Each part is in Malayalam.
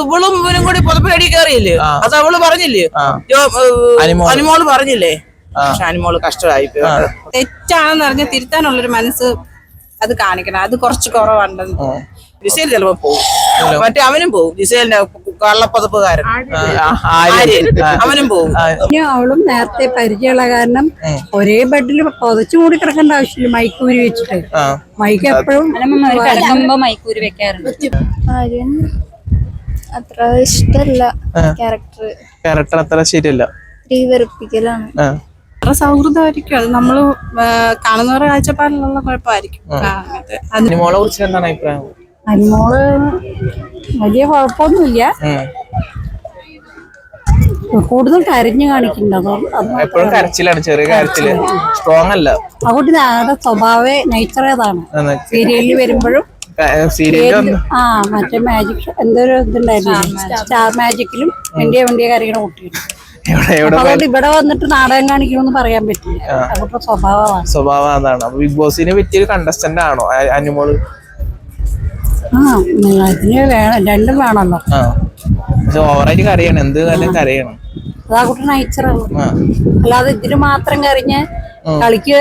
ഇവളും ഇവനും കൂടി പുതപ്പടി കയറിയില്ലേ, അത് അവള് പറഞ്ഞില്ലേ, അനുമോള് പറഞ്ഞില്ലേ. പക്ഷെ അനുമോള് കഷ്ടമായി. തെറ്റാണെന്ന് പറഞ്ഞ തിരുത്താനുള്ളൊരു മനസ്സ് അത് കാണിക്കണം. അത് കുറച്ച് കുറവുണ്ടെന്ന്. ജിസേൽ ചിലപ്പോ പോകും, മറ്റേ അവനും പോകും. ജിസേലിന്റെ കള്ളപ്പതപ്പുകാരൻ അവനും പോകും. അവളും നേരത്തെ പരിചയമുള്ള കാരണം ഒരേ ബെഡിൽ പൊതച്ചു കൂടി കിടക്കേണ്ട ആവശ്യമില്ല. മൈക്കൂരി വെച്ചിട്ട് മൈക്ക് എപ്പോഴും മൈക്കൂരി വെക്കാറുണ്ട്. ആര്യൻ അത്ര ഇഷ്ടല്ല. ക്യാരക്ടർ അത്ര ശരിയല്ല, വെറുപ്പിക്കലാണ്. അത്ര സൗഹൃദമായിരിക്കും. അത് നമ്മള് കാണുന്നവരുടെ കാഴ്ചപ്പാടിലുള്ള കുഴപ്പമായിരിക്കും. അനുമോളെ കുറിച്ച് എന്താണ് അഭിപ്രായം? അനുമോള് വലിയ കുഴപ്പമൊന്നുമില്ല, കൂടുതൽ കരഞ്ഞു കാണിക്കുന്നുണ്ട്. എപ്പോഴും കരച്ചിലാണ്, ചെറിയ കാര്യത്തില് സ്ട്രോങ് അല്ല. അതുകൊണ്ട് ഞങ്ങളുടെ സ്വഭാവ നേച്ചർ ഏതാണ്. സീരിയലിൽ വരുമ്പോഴും മറ്റേ മാജിക് എന്തൊരു ഇതുണ്ടായിരുന്നു, സ്റ്റാർ മാജിക്കിലും വണ്ടിയ കരയുടെ കുട്ടിയാണ്. അതുകൊണ്ട് ഇവിടെ വന്നിട്ട് നാടകം കാണിക്കണമെന്ന് പറയാൻ പറ്റില്ല. അതൊക്കെ സ്വഭാവം അതാണ്. ബിഗ് ബോസിനെ പറ്റിയൊരു കണ്ടസ്റ്റന്റ് ആണോ അനുമോള്? ഇതിന് രണ്ടും വേണമല്ലോ. ഓവറായിട്ട് കരയണം, എന്ത് കാര്യം കരയണം. അതാ കുട്ടി നയിച്ചറാണ്. അല്ലാതെ ഇതിന് മാത്രം കരഞ്ഞ് കളിക്ക്,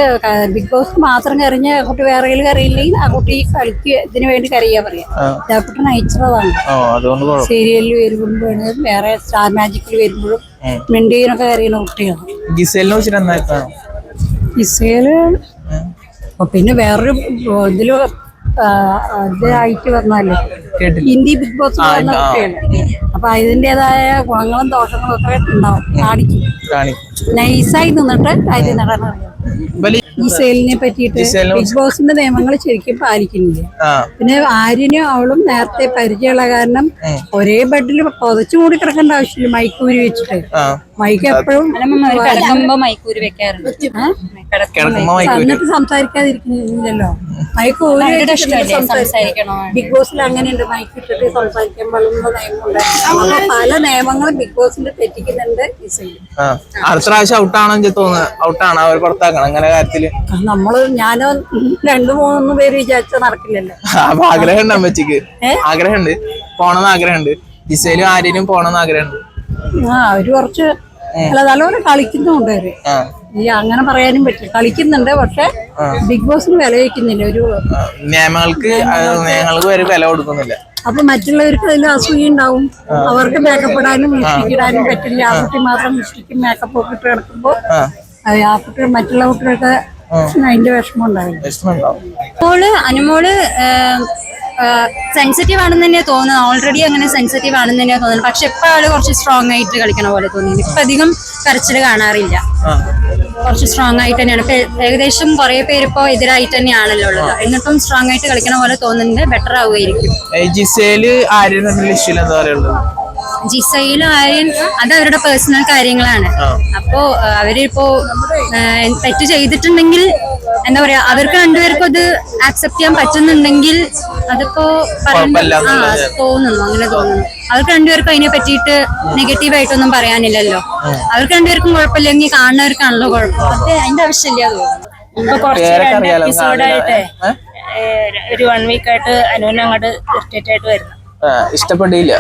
ബിഗ് ബോസ് മാത്രം കരഞ്ഞ് ആ കുട്ടി വേറെ കരയില്ലെങ്കിൽ ആ കുട്ടി കളിക്ക് ഇതിന് വേണ്ടി കരയാ പറയാം. ആ കുട്ടി നയിച്ചതാണ്. സീരിയലിൽ വരുമ്പോഴും വേറെ സ്റ്റാർ മാജിക്കിൽ വരുമ്പോഴും മിണ്ടിനൊക്കെ കരയുന്ന കുട്ടിയാണ്. ജിസേല് പിന്നെ വേറൊരു ഇതില് ഇതായിട്ട് വന്നാലേ ഹിന്ദി ബിഗ് ബോസ് വന്ന കുട്ടിയാണ്. അപ്പൊ അതിൻ്റെതായ ഗുണങ്ങളും ദോഷങ്ങളും ഒക്കെ ഉണ്ടാവും, കാണിക്കും. നൈസായി നിന്നിട്ട് കാര്യം നടന്നു. ജിസേലിനെ പറ്റിയിട്ട് ബിഗ് ബോസിന്റെ നിയമങ്ങൾ ശരിക്കും പാലിക്കുന്നില്ല. പിന്നെ ആര്യനും അവളും നേരത്തെ പരിചയമുള്ള കാരണം ഒരേ ബെഡിൽ പൊതച്ചു കൂടി കിടക്കേണ്ട ആവശ്യമില്ല. മൈക്കൂരി വെച്ചിട്ട് മൈക്ക് എപ്പോഴും മൈക്കൂരി വെക്കാറുണ്ട്. എന്നിട്ട് സംസാരിക്കാതിരിക്കുന്നില്ലല്ലോ. മൈക്ക് ബിഗ് ബോസിൽ അങ്ങനെയുണ്ട്, മൈക്ക് ഇട്ടിട്ട് സംസാരിക്കാൻ പാടുന്ന നിയമമുണ്ട്. പല നിയമങ്ങളും ബിഗ് ബോസിന്റെ തെറ്റിക്കുന്നുണ്ട്. അടുത്ത പ്രാവശ്യം ഔട്ടാണെന്ന് തോന്നുന്നു, ഔട്ടാണ് അവർ പുറത്താക്കണം അങ്ങനെ കാര്യത്തില്. നമ്മള് ഞാനോ 2-3 പേര് വിചാരിച്ച നടക്കില്ലല്ലോ. അപ്പൊ ആഗ്രഹം ഉണ്ട് അമ്മച്ചിക്ക്, ആഗ്രഹമുണ്ട്, പോണെന്ന് ആഗ്രഹമുണ്ട്. ജിസേലും ആര്യനും പോണെന്ന് ആഗ്രഹമുണ്ട്. അവര് കുറച്ച് നല്ലപോലെ കളിക്കുന്നുണ്ട്. അവര് അങ്ങനെ പറയാനും പറ്റില്ല, കളിക്കുന്നുണ്ട്. പക്ഷെ ബിഗ് ബോസിന് വില വയ്ക്കുന്നില്ല. ഒരു നിയമങ്ങൾക്ക് വരെ വില കൊടുക്കുന്നില്ല. അപ്പൊ മറ്റുള്ളവർക്ക് അതിൽ അസൂയ ഉണ്ടാവും. അവർക്ക് മേക്കപ്പ് ഇടാനും ലിപ്സ്റ്റിക് ഇടാനും പറ്റില്ല. ആ കുട്ടി മാത്രം ലിപ്സ്റ്റിക്കും മേക്കപ്പ് ഒക്കെ ഇട്ട് കിടക്കുമ്പോ ആ കുട്ടി മറ്റുള്ള കുട്ടികൾക്ക് അതിന്റെ വിഷമം ഉണ്ടാവില്ല. അനുമോള് സെൻസിറ്റീവ് ആണെന്ന് തന്നെയാ തോന്നുന്നത്. ഓൾറെഡി അങ്ങനെ സെൻസിറ്റീവ് ആണെന്ന് തന്നെയാ തോന്നുന്നത്. പക്ഷെ ഇപ്പൊ ആള് കുറച്ച് സ്ട്രോങ് ആയിട്ട് കളിക്കണ പോലെ തോന്നുന്നു. ഇപ്പൊ അധികം കരച്ചില് കാണാറില്ല, കുറച്ച് സ്ട്രോങ് ആയിട്ട് തന്നെയാണ്. ഏകദേശം കുറെ പേര് ഇപ്പോ എതിരായിട്ട് തന്നെയാണല്ലോ ഉള്ളത്. എന്നിട്ടും സ്ട്രോങ് ആയിട്ട് കളിക്കണ പോലെ തോന്നുന്നുണ്ട്. ബെറ്റർ ആവുമായിരിക്കും. ജിസയിലും ആര്യൻ അത് അവരുടെ പേഴ്സണൽ കാര്യങ്ങളാണ്. അപ്പോ അവരിപ്പോ തെറ്റ് ചെയ്തിട്ടുണ്ടെങ്കിൽ എന്താ പറയാ, അവർക്ക് രണ്ടുപേർക്കും അത് ആക്സെപ്റ്റ് ചെയ്യാൻ പറ്റുന്നുണ്ടെങ്കിൽ അതിപ്പോ തോന്നുന്നു, അങ്ങനെ തോന്നുന്നു. അവർക്ക് രണ്ടുപേർക്കും അതിനെ പറ്റിയിട്ട് നെഗറ്റീവായിട്ടൊന്നും പറയാനില്ലല്ലോ. അവർക്ക് രണ്ടുപേർക്കും കുഴപ്പമില്ലെങ്കിൽ കാണുന്നവർക്കാണല്ലോ കുഴപ്പം. അത് അതിന്റെ ആവശ്യമില്ല തോന്നുന്നു. ഇപ്പൊ കുറച്ച് 2 എപ്പിസോഡായിട്ട് ഒരു 1 വീക്കായിട്ട് അനുവിനെ അങ്ങോട്ട് ഇറിറ്റേറ്റ് ആയിട്ട് വരുന്നു. ഇഷ്ടപ്പെട്ടില്ല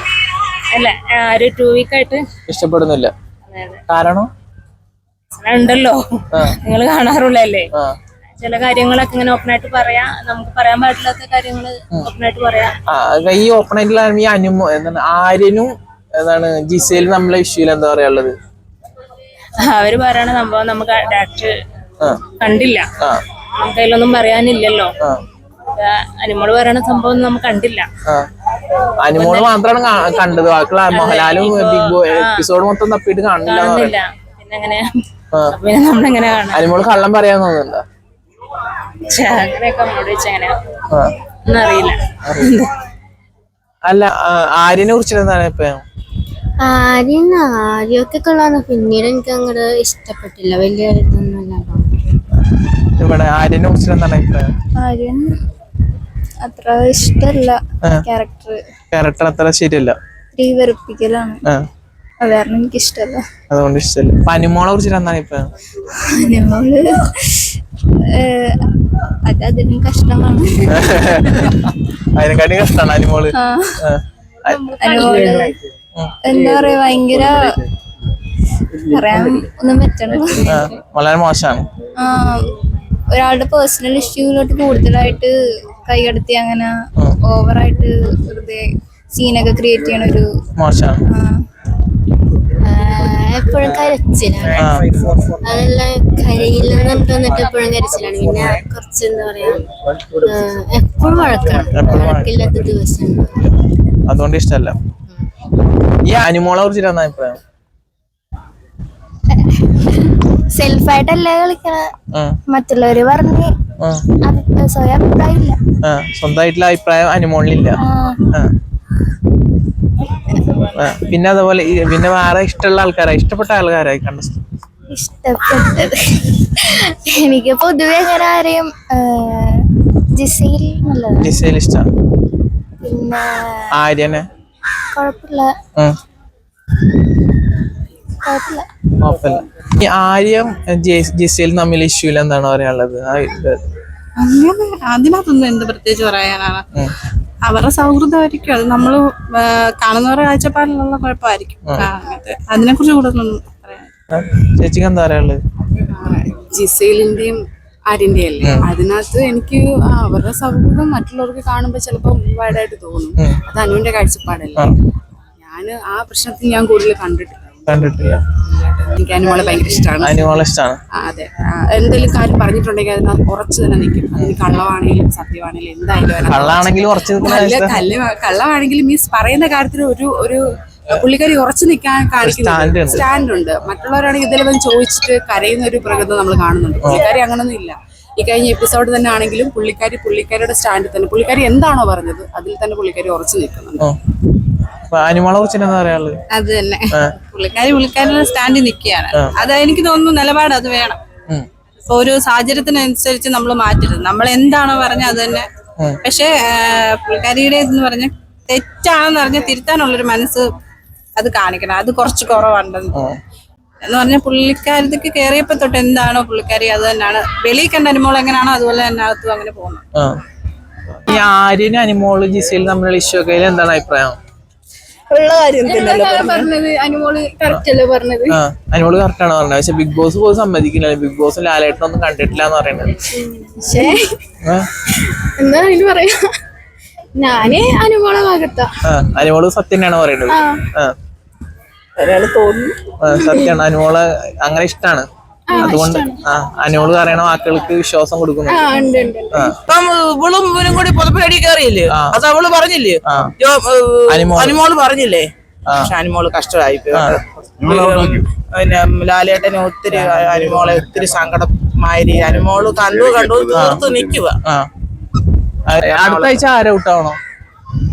അല്ല, ഒരു 2 വീക്കായിട്ട് ഇഷ്ടപ്പെടുന്നില്ല. കാരണം ഉണ്ടല്ലോ, നിങ്ങൾ കാണാറുള്ളല്ലേ. ചില കാര്യങ്ങളൊക്കെ ഇങ്ങനെ ഓപ്പണായിട്ട് പറയാം, നമുക്ക് പറയാൻ പാടില്ലാത്ത കാര്യങ്ങള് ഓപ്പണായിട്ട് പറയാം. ഈ ഓപ്പണായിട്ടുള്ള ഈ എന്താണ് ആര്യനും എന്താണ് ജിസേലും നമ്മളെ ഇഷ്യൂല് എന്താ പറയാനുള്ളത്? അവര് പറയണ സംഭവം നമുക്ക് ഡയറക്റ്റ് കണ്ടില്ല, നമുക്ക് അതിലൊന്നും പറയാനില്ലല്ലോ. അനുമോള് പറയണ സംഭവം നമുക്ക് കണ്ടില്ല. അനുമോള് മാത്രമാണ് കണ്ടത്, ബാക്കിയുള്ള മോഹൻലാലും ബിഗ് ബോസ് എപ്പിസോഡ് മൊത്തം തപ്പിട്ട് കാണില്ല. പിന്നെ എങ്ങനെയാ, പിന്നെ നമ്മളെങ്ങനെ കാണാം? അനുമോള് കള്ളം പറയാൻ തോന്നുന്നുണ്ടോ? അങ്ങനെയൊക്കെ നമ്മളോട് വെച്ചെങ്ങനെയാ ഒന്നും അറിയില്ല. അല്ല, ആര്യനെ കുറിച്ച് എന്താണ് ഇപ്പൊ? ആര്യൊക്കെ കൊള്ളാന്ന്. പിന്നീട് എനിക്ക് അങ്ങോട്ട് ഇഷ്ടപ്പെട്ടില്ല, വലിയ ഇതൊന്നുമില്ല. ഇവിടെ ആര്യനെ കുറിച്ച് എന്താണ് അഭിപ്രായം? ആര്യൻ അത്ര ഇഷ്ടല്ല, ക്യാരക്ടർ അത്ര ശരിയല്ല, വെറുപ്പിക്കലാണ്. അത് കാരണം എനിക്ക് ഇഷ്ടല്ല, അതുകൊണ്ട് ഇഷ്ടല്ല. അനുമോളെ കുറിച്ച് എന്താണ് അഭിപ്രായം? അനുമോള് അതിനും കഷ്ടമാണ്. അതിനെക്കാട്ടി കഷ്ടമാണ് അനുമോള്. അനുമോള് എന്താ പറയാ ഭയങ്കര പറയാൻ ഒന്നും പറ്റണില്ല. വളരെ മോശമാണ്. ഒരാളുടെ പേഴ്സണൽ ഇഷ്യൂലോട്ട് കൂടുതലായിട്ട് കൈകടത്തി അങ്ങനെ ഓവറായിട്ട് വെറുതെ സീനൊക്കെ ക്രിയേറ്റ് ചെയ്യണ ഒരു മോശമാണ്. എപ്പോഴും കരച്ചിലാണ്. അതെല്ലാം കരയില്ലെന്ന് വന്നിട്ട് എപ്പോഴും കരച്ചിലാണ്. പിന്നെ കുറച്ച് എന്താ പറയാ എപ്പോഴും വഴക്കാണ്. വഴക്കില്ലാത്ത ദിവസം അതുകൊണ്ട് ഇഷ്ടമല്ല. ഈ അനുമോളെ കുറിച്ചിട്ട് എന്താ അഭിപ്രായം? സെൽഫായിട്ടല്ല കളിക്കണ. മറ്റുള്ളവര് പറഞ്ഞ് സ്വയം അഭിപ്രായം ഇല്ല. സ്വന്തമായിട്ടുള്ള അഭിപ്രായം അനുമോളിലില്ല. പിന്നെ അതുപോലെ പിന്നെ വേറെ ഇഷ്ടമുള്ള ആൾക്കാരായി ഇഷ്ടപ്പെട്ട ആൾക്കാരായി കണ്ട ഇഷ്ടപ്പെട്ടത് എനിക്ക് പൊതുവെ അങ്ങനെ ആരെയും ജിസയിൽ നല്ലതാണ്. ജിസയിൽ ഇഷ്ടമാണ്. പിന്നെ ആര്യനെ കുഴപ്പമില്ല. കുഴപ്പമില്ല. ഈ ആര്യം ജിസയിൽ തമ്മിൽ ഇഷ്യൂല് എന്താണ് പറയാനുള്ളത്? അങ്ങനെ അതിനകത്തൊന്നും എന്ത് പ്രത്യേകിച്ച് പറയാനാണ്. അവരുടെ സൗഹൃദമായിരിക്കും അത്. നമ്മള് കാണുന്നവരുടെ കാഴ്ചപ്പാടിലുള്ള കുഴപ്പമായിരിക്കും. അതിനെ കുറിച്ച് കൂടുതലൊന്നും പറയാൻ. ചേച്ചിക്ക് എന്താ പറയാനുള്ളത്? ജിസയിലിന്റെയും ആര്യന്റെയും അല്ലേ, അതിനകത്ത് എനിക്ക് അവരുടെ സൗഹൃദം മറ്റുള്ളവർക്ക് കാണുമ്പോ ചിലപ്പോ വാടായിട്ട് തോന്നും. അത് അനുവിന്റെ കാഴ്ചപ്പാടല്ലേ. ഞാൻ ആ പ്രശ്നത്തിൽ ഞാൻ കൂടുതൽ കണ്ടിട്ടില്ല. എനിക്ക് അനുമോളെ ഭയങ്കര ഇഷ്ടമാണ്. അനുമോളെ ഇഷ്ടമാണ്. അതെ, എന്തെങ്കിലും കാര്യം പറഞ്ഞിട്ടുണ്ടെങ്കിൽ അതിനകത്ത് ഉറച്ചു തന്നെ നിൽക്കും. അതിന് കള്ളമാണെങ്കിലും സത്യമാണെങ്കിലും എന്തായാലും കള്ളമാണെങ്കിലും മീൻസ് പറയുന്ന കാര്യത്തിൽ ഒരു പുള്ളിക്കാരി ഉറച്ചു നിൽക്കാൻ കാണിക്കുന്ന സ്റ്റാൻഡ് ഉണ്ട്. മറ്റുള്ളവരാണെങ്കിൽ ഇതിലും ചോദിച്ചിട്ട് കരയുന്ന ഒരു പ്രകൃതം നമ്മൾ കാണുന്നുണ്ട്. പുള്ളിക്കാരി അങ്ങനൊന്നും ഇല്ല. ഈ കഴിഞ്ഞ എപ്പിസോഡ് തന്നെ ആണെങ്കിലും പുള്ളിക്കാരിയുടെ സ്റ്റാൻഡിൽ തന്നെ പുള്ളിക്കാരി എന്താണോ പറഞ്ഞത് അതിൽ തന്നെ പുള്ളിക്കാരി ഉറച്ചു നിൽക്കുന്നുണ്ട്. അനുമോളെ കുറിച്ച് എന്താ പറയാനുള്ളത്? അത് തന്നെ, പുള്ളിക്കാരുടെ സ്റ്റാൻഡിൽ നിൽക്കുകയാണ്. അത് എനിക്ക് തോന്നുന്നു നിലപാട് അത് വേണം. ഇപ്പൊ ഒരു സാഹചര്യത്തിനനുസരിച്ച് നമ്മൾ മാറ്റരുത്. നമ്മൾ എന്താണോ പറഞ്ഞത് അത് തന്നെ. പക്ഷെ പുള്ളിക്കാരിയുടെ ഇതെന്ന് പറഞ്ഞാൽ തെറ്റാണെന്ന് പറഞ്ഞാൽ തിരുത്താനുള്ളൊരു മനസ്സ് അത് കാണിക്കണം. അത് കുറച്ച് കുറവുണ്ടെന്ന് എന്ന് പറഞ്ഞാൽ പുള്ളിക്കാരത്തേക്ക് കയറിയപ്പോ തൊട്ട് എന്താണോ പുള്ളിക്കാരി അത് തന്നെയാണ്. വെളിയിൽ കണ്ട അനുമോൾ എങ്ങനെയാണോ അതുപോലെ തന്നെ അകത്തും അങ്ങനെ പോകുന്നു. ഈ ആര്യനും അനുമോള് ജിസയിൽ തമ്മിലുള്ള ഇഷ്യൂ ഒക്കെ എന്താണ് അഭിപ്രായം? ഉള്ള കാര്യം പറഞ്ഞത് അനുമോള് കറക്റ്റ് അല്ലേ പറഞ്ഞത്? അനുമോള് കറക്റ്റ് ആണ് പറഞ്ഞത്. പക്ഷെ ബിഗ് ബോസ് പോലും സമ്മതിക്കില്ല. ബിഗ് ബോസ് ലാലേട്ടനൊന്നും കണ്ടിട്ടില്ല എന്ന് പറയുന്നത്. എന്താ അതിന് പറയാ, ഞാന് അനുമോളെ ഭാഗത്താ. അനുമോള് സത്യം തന്നെയാണ് പറയുന്നത്. സത്യമാണ്. അനുമോള് അങ്ങനെ ഇഷ്ടമാണ്. അതുകൊണ്ട് അനുമോള് പറയണ വാക്കുകൾക്ക് വിശ്വാസം കൊടുക്കുന്നു. ഇപ്പം ഇവളും ഇവനും കൂടി പുതപ്പടി കയറിയില്ലേ, അത് അവള് പറഞ്ഞില്ലേ, അനുമോള് പറഞ്ഞില്ലേ. പക്ഷെ അനുമോള് കഷ്ടമായി. പിന്നെ ലാലേട്ടന് ഒത്തിരി അനുമോളെ ഒത്തിരി സങ്കടമായി. അനുമോള് കണ്ടു തീർത്ത് നിക്കുക. അടുത്ത ആഴ്ച ആരെ ഔട്ടാവണോ?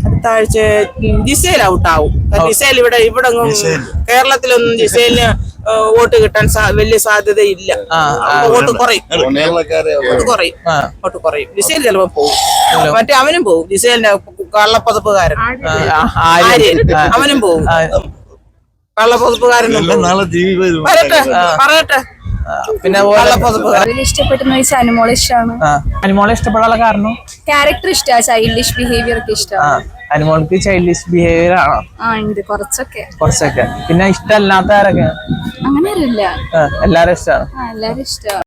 അടുത്ത ആഴ്ച ജിസേൽ ഔട്ടാവും. ജിസേൽ ഇവിടെ കേരളത്തിലൊന്നും ജിസേലിന് വോട്ട് കിട്ടാൻ വലിയ സാധ്യതയില്ല. വോട്ട് കുറയും. ജിസേൽ ചിലപ്പോ പോകും. മറ്റേ അവനും പോകും. ജിസേലിന്റെ കള്ളപ്പതപ്പുകാരൻ അവനും പോകും. കള്ളപ്പതപ്പുകാരനും പറയട്ടെ. പിന്നെ ഇഷ്ടപ്പെട്ടെന്ന് വെച്ചാൽ അനുമോളെ ഇഷ്ടമാണ്. അനുമോളെ ഇഷ്ടപ്പെടാനുള്ള കാരണം ക്യാരക്ടർ ഇഷ്ടമാണ്. ചൈൽഡിഷ് ബിഹേവിയർ ഒക്കെ ഇഷ്ടമാണ്. അനുമോൾക്ക് ചൈൽഡിഷ് ബിഹേവിയർ ആണോ? ഉണ്ട് കുറച്ചൊക്കെ. പിന്നെ ഇഷ്ടമല്ലാത്ത ആരൊക്കെ? അങ്ങനെ അറിയില്ല. എല്ലാരും ഇഷ്ടമാണ്. എല്ലാരും ഇഷ്ടമാണ്.